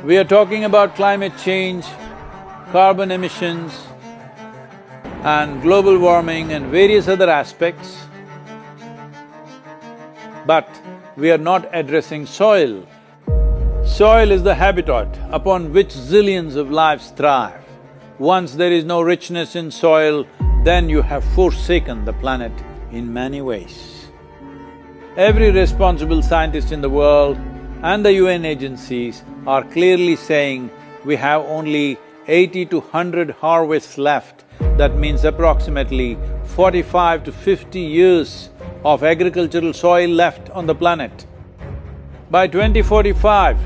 We are talking about climate change, carbon emissions and global warming and various other aspects, but we are not addressing soil. Soil is the habitat upon which zillions of lives thrive. Once there is no richness in soil, then you have forsaken the planet in many ways. Every responsible scientist in the world and the UN agencies are clearly saying we have only 80 to 100 harvests left. That means approximately 45 to 50 years of agricultural soil left on the planet. By 2045,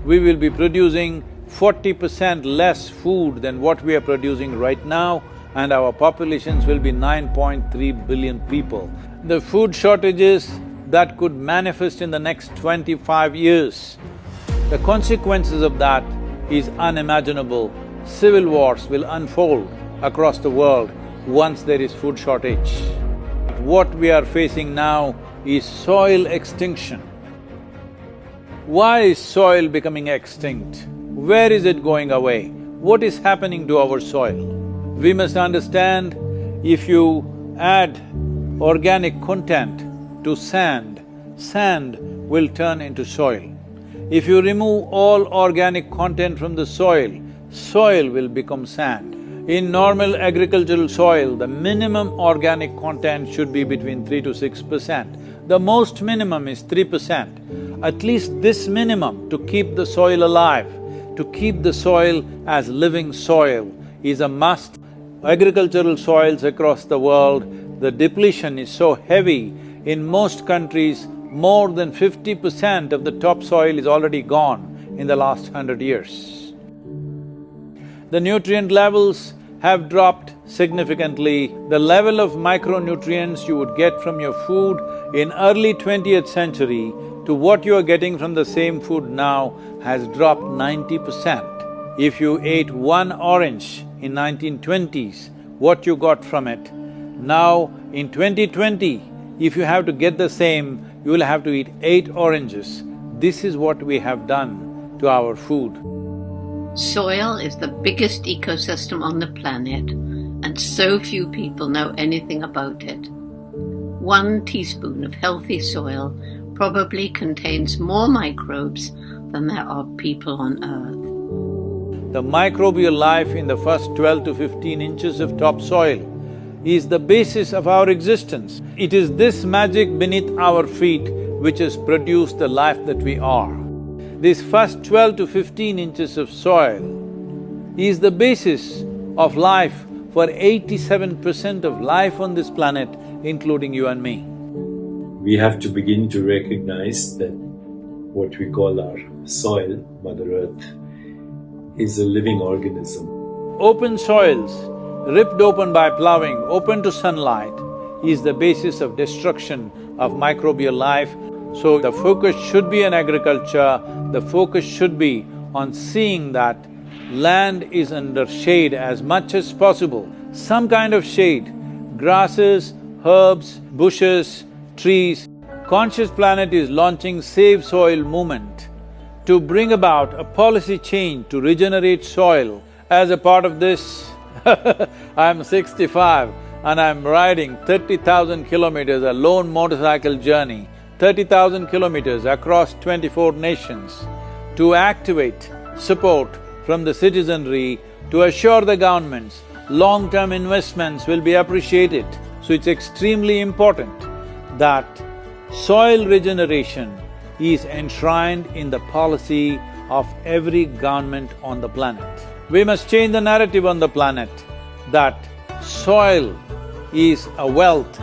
we will be producing 40% less food than what we are producing right now, and our populations will be 9.3 billion people. The food shortages that could manifest in the next 25 years, the consequences of that is unimaginable. Civil wars will unfold across the world once there is food shortage. What we are facing now is soil extinction. Why is soil becoming extinct? Where is it going away? What is happening to our soil? We must understand, if you add organic content to sand, sand will turn into soil. If you remove all organic content from the soil, soil will become sand. In normal agricultural soil, the minimum organic content should be between 3 to 6%. The most minimum is 3%. At least this minimum to keep the soil alive, to keep the soil as living soil is a must. Agricultural soils across the world, the depletion is so heavy. In most countries, more than 50% of the topsoil is already gone in the last 100 years. The nutrient levels have dropped significantly. The level of micronutrients you would get from your food in early 20th century to what you are getting from the same food now has dropped 90%. If you ate one orange in 1920s, what you got from it, now in 2020, if you have to get the same, you will have to eat 8 oranges. This is what we have done to our food. Soil is the biggest ecosystem on the planet, and so few people know anything about it. 1 teaspoon of healthy soil probably contains more microbes than there are people on Earth. The microbial life in the first 12 to 15 inches of topsoil is the basis of our existence. It is this magic beneath our feet which has produced the life that we are. This first 12 to 15 inches of soil is the basis of life for 87% of life on this planet, including you and me. We have to begin to recognize that what we call our soil, Mother Earth, is a living organism. Open soils, ripped open by ploughing, open to sunlight, is the basis of destruction of microbial life. So the focus should be on agriculture, the focus should be on seeing that land is under shade as much as possible. Some kind of shade, grasses, herbs, bushes, trees. Conscious Planet is launching Save Soil movement to bring about a policy change to regenerate soil. As a part of this, I'm 65 and I'm riding 30,000 kilometers, a lone motorcycle journey, 30,000 kilometers across 24 nations to activate support from the citizenry to assure the governments long-term investments will be appreciated. So it's extremely important that soil regeneration is enshrined in the policy of every government on the planet. We must change the narrative on the planet that soil is a wealth,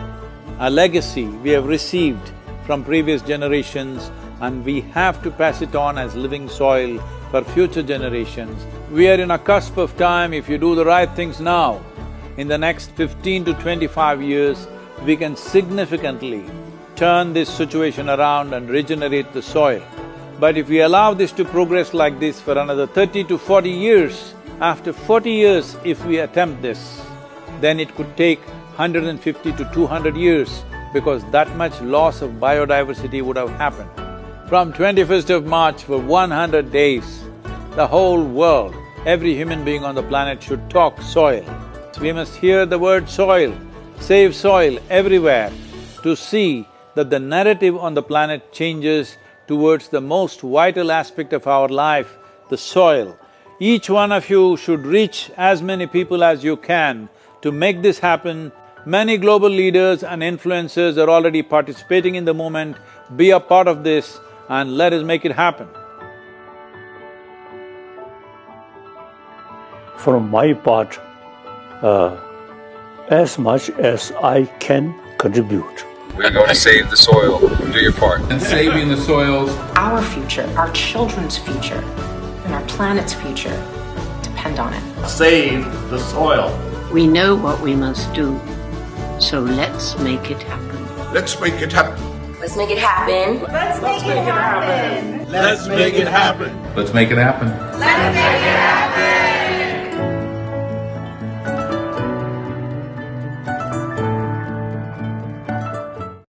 a legacy we have received from previous generations, and we have to pass it on as living soil for future generations. We are in a cusp of time. If you do the right things now, in the next 15 to 25 years, we can significantly turn this situation around and regenerate the soil. But if we allow this to progress like this for another 30 to 40 years, after 40 years if we attempt this, then it could take 150 to 200 years because that much loss of biodiversity would have happened. From 21st of March for 100 days, the whole world, every human being on the planet should talk soil. We must hear the word soil, save soil everywhere to see that the narrative on the planet changes towards the most vital aspect of our life, the soil. Each one of you should reach as many people as you can to make this happen. Many global leaders and influencers are already participating in the movement. Be a part of this and let us make it happen. From my part, as much as I can contribute. We're going to save the soil. Do your part. And saving the soils. Our future, our children's future, and our planet's future depend on it. Save the soil. We know what we must do, so let's make it happen. Let's make it happen. Let's make it happen. Let's make it happen. Let's make it happen. Let's make it happen. Let's make it happen.